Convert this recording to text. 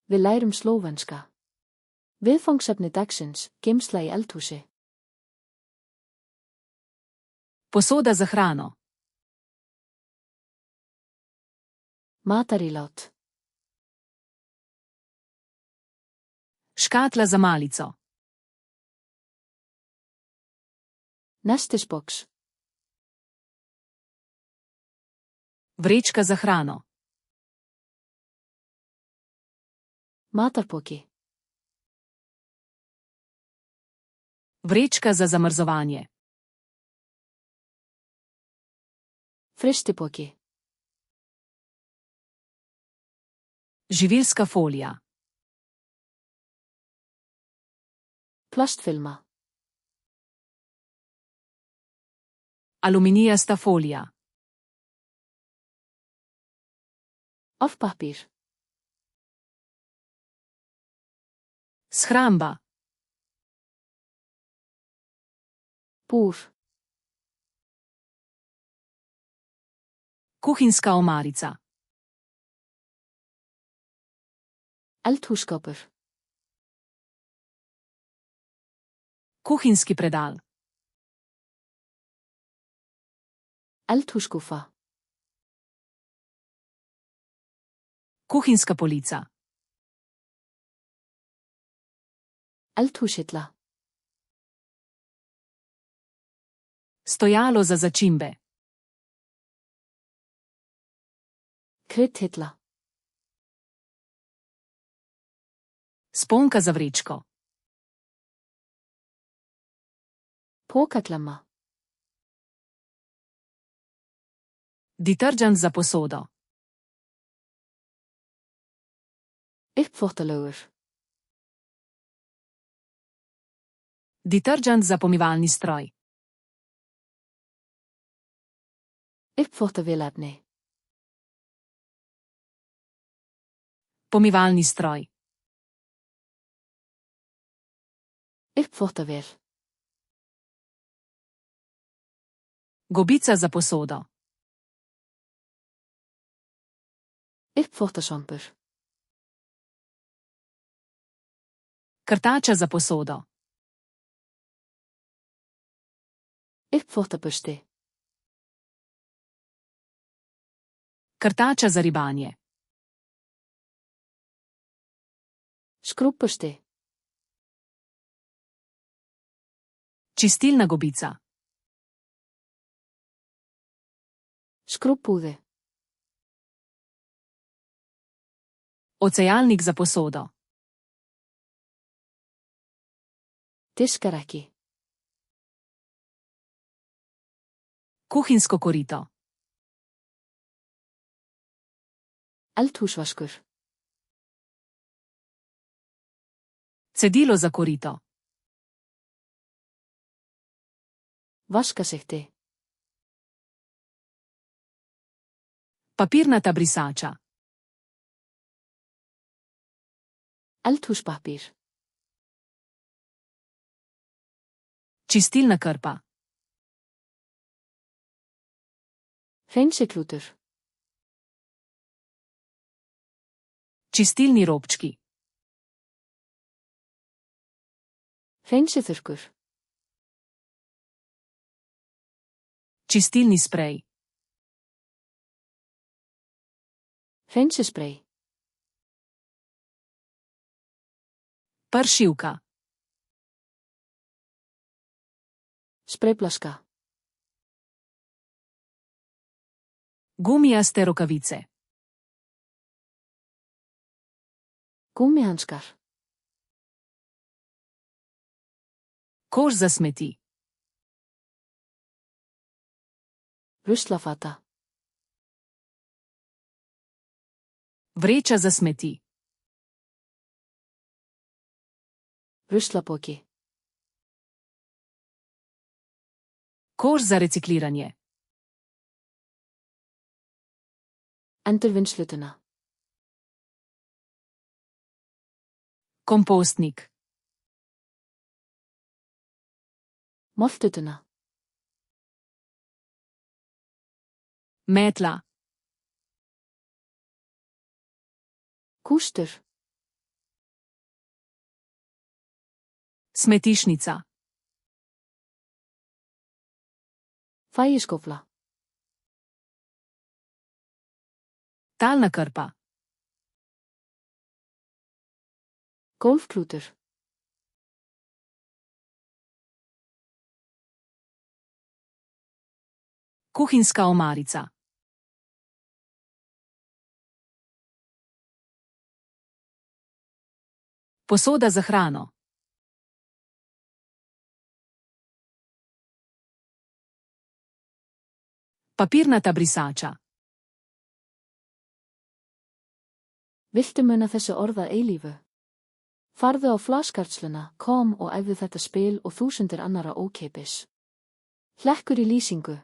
Við lærum slóvenska. Viðfangsefni dagsins, geymsla í eldhúsi. Posoda za hrano. Matarilát. Škatla za malico. Nestisboks. Vrečka za hrano. Matarpoki. Vrečka za zamrzovanje. Fristipoki. Živilska folija. Plastfilma. Aluminijasta folija. Afpapír. Shramba. Búr. Kuhinjska omarica. Eldhússkapur. Kuhinjski predal. Eldhússkúfa. Kuhinjska polica. Eldhúshilla. Stojalo za začimbe. Kryddhilla. Sponka za vrečko. Pokaklemma. Detergent za posodo. Uppþvottalaugur. Detergent za pomivalni stroj. Uppþvottavélarni. Pomivalni stroj. Uppþvottavél. Gobica za posodo. Uppþvottasvampur. Krtača za posodo. Uppþvottabursti. Krtača za ribanje. Skrubbursti. Čistilna gobica. Skrubbúði. Ocejalnik za posodo. Diskarekki. Kuhinjsko korito. Eldhúsvaskur. Cedilo za korito. Vaskasikti. Papirnata brisača. Eldhúspapír. Čistilna krpa. Hreinsiklútur. Čistilni robčki. Hreinsithurkur. Čistilni sprej. Hreinsisprey. Pršivka. Sprejplaska. Gumijaste rokavice. Gummihanskar. Koš za smeti. Ruslafata. Vreča za smeti. Ruslapoki. Koš za recikliranje. Endurvinnslutuna. Kompostnik. Moltutuna. Metla. Kústur. Smetišnica. Þægiskófla. Talna krpa. Gólfklútur. Kuhinjska omarica. Posoda za hrano. Papirnata brisača. Viltu muna þessu orð að eilífu? Farðu á flashkartsluna, kom og æfðu þetta spil og þúsundir annara ókeypis. Hlekkur í lýsingu.